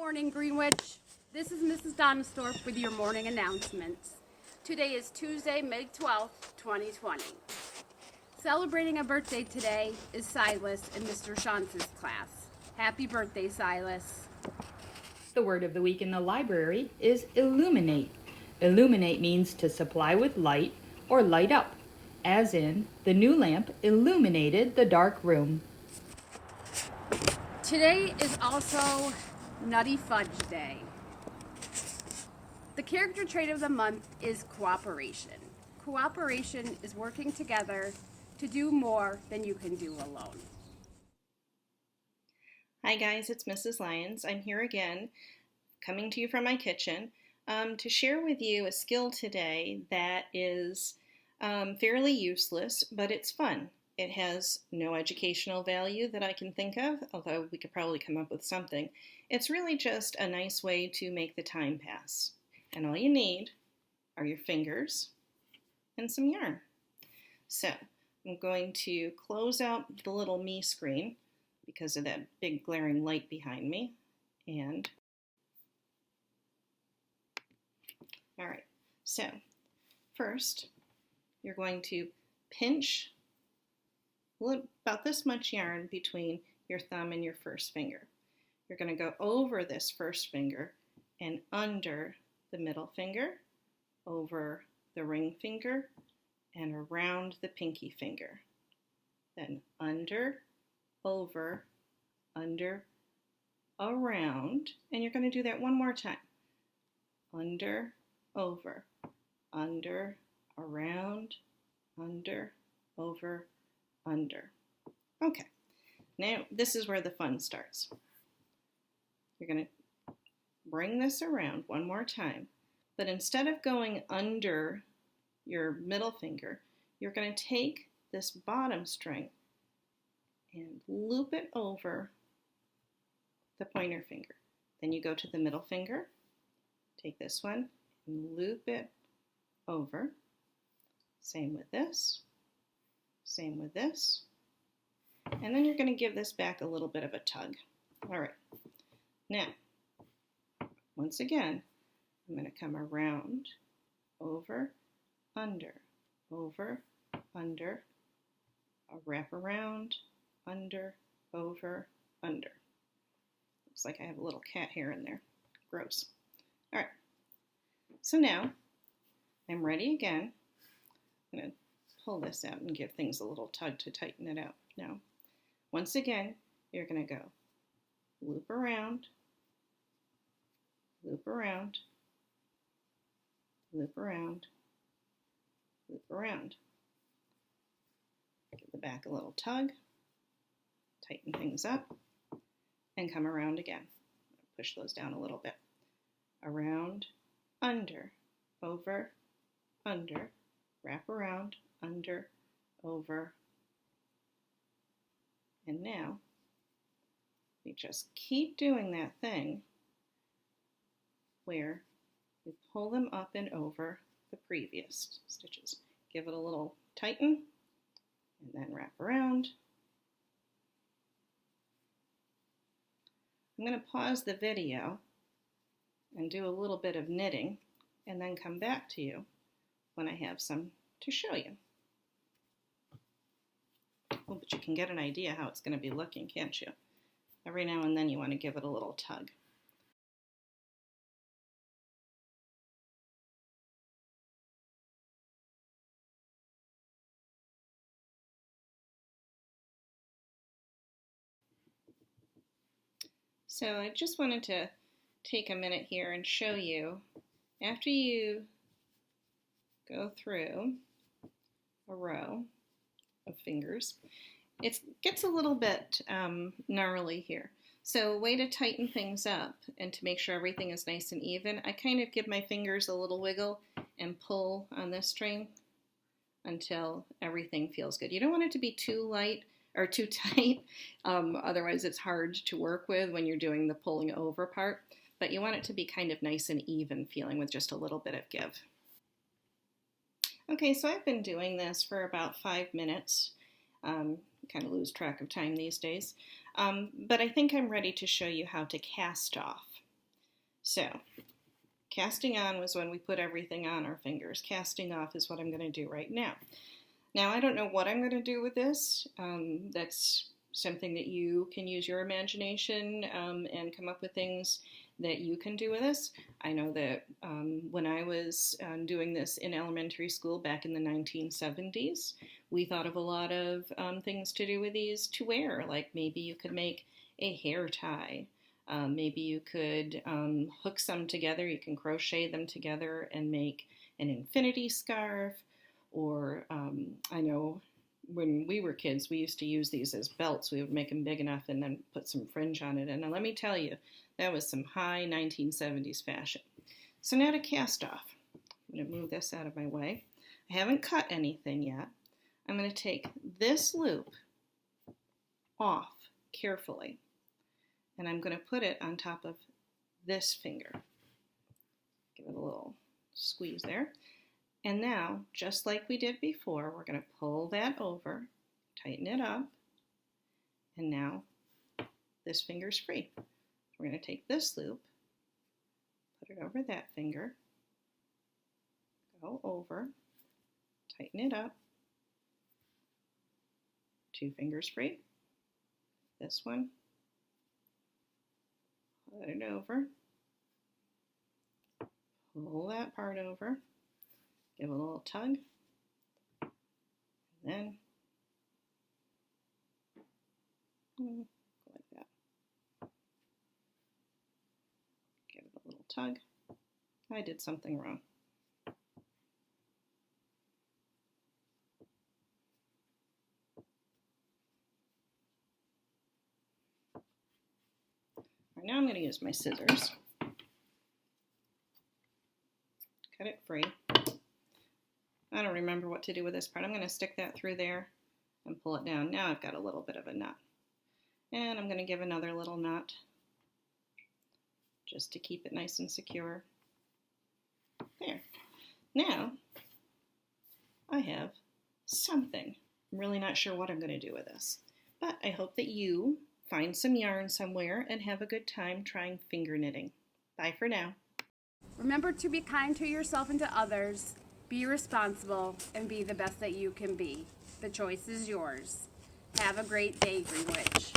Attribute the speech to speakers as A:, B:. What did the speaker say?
A: Morning, Greenwich. This is Mrs. Donistorff with your morning announcements. Today is Tuesday, May 12th, 2020. Celebrating a birthday today is Silas in Mr. Shantz's class. Happy birthday, Silas.
B: The word of the week in the library is illuminate. Illuminate means to supply with light or light up, as in, the new lamp illuminated the dark room.
A: Today is also Nutty Fudge Day. The character trait of the month is cooperation. Cooperation is working together to do more than you can do alone.
C: Hi guys, it's Mrs. Lyons. I'm here again, coming to you from my kitchen to share with you a skill today that is fairly useless, but it's fun. It has no educational value that I can think of, although we could probably come up with something. It's really just a nice way to make the time pass. And all you need are your fingers and some yarn. So I'm going to close out the little me screen because of that big glaring light behind me. And all right, so first you're going to pinch about this much yarn between your thumb and your first finger. You're going to go over this first finger and under the middle finger, over the ring finger, and around the pinky finger. Then under, over, under, around, and you're going to do that one more time. Under, over, under, around, under, over, under. Okay, now this is where the fun starts. You're going to bring this around one more time, but instead of going under your middle finger, you're going to take this bottom string and loop it over the pointer finger. Then you go to the middle finger, take this one and loop it over. Same with this, same with this. And then you're going to give this back a little bit of a tug. All right, now, once again, I'm going to come around, over, under, a wrap around, under, over, under. Looks like I have a little cat hair in there. Gross. All right, so now I'm ready again. I'm going to pull this out and give things a little tug to tighten it out. Now, once again, you're going to go loop around, loop around, loop around, loop around. Give the back a little tug, tighten things up, and come around again. Push those down a little bit. Around, under, over, under, wrap around, under, over, and now we just keep doing that thing where we pull them up and over the previous stitches. Give it a little tighten and then wrap around. I'm going to pause the video and do a little bit of knitting and then come back to you when I have some to show you. Well, but you can get an idea how it's going to be looking, can't you? Every now and then you want to give it a little tug. So I just wanted to take a minute here and show you, after you go through a row of fingers, it gets a little bit gnarly here. So a way to tighten things up and to make sure everything is nice and even, I kind of give my fingers a little wiggle and pull on this string until everything feels good. You don't want it to be too light or too tight, otherwise it's hard to work with when you're doing the pulling over part, but you want it to be kind of nice and even feeling with just a little bit of give. Okay, so I've been doing this for about 5 minutes. Kind of lose track of time these days. But I think I'm ready to show you how to cast off. So, casting on was when we put everything on our fingers. Casting off is what I'm going to do right now. Now, I don't know what I'm going to do with this. That's something that you can use your imagination and come up with things that you can do with this. I know that when I was doing this in elementary school back in the 1970s, we thought of a lot of things to do with these to wear. Like maybe you could make a hair tie. Maybe you could hook some together. You can crochet them together and make an infinity scarf. Or I know when we were kids, we used to use these as belts. We would make them big enough and then put some fringe on it. And let me tell you, that was some high 1970s fashion. So now to cast off. I'm going to move this out of my way. I haven't cut anything yet. I'm going to take this loop off carefully. And I'm going to put it on top of this finger. Give it a little squeeze there. And now, just like we did before, we're going to pull that over, tighten it up, and now this finger's free. We're going to take this loop, put it over that finger, go over, tighten it up, 2 fingers free, this one, put it over, pull that part over, give it a little tug, and then go like that. Give it a little tug. I did something wrong. All right, now I'm going to use my scissors. Cut it free. I don't remember what to do with this part. I'm going to stick that through there and pull it down. Now I've got a little bit of a knot. And I'm going to give another little knot just to keep it nice and secure. There. Now I have something. I'm really not sure what I'm going to do with this. But I hope that you find some yarn somewhere and have a good time trying finger knitting. Bye for now.
A: Remember to be kind to yourself and to others. Be responsible and be the best that you can be. The choice is yours. Have a great day, Greenwich.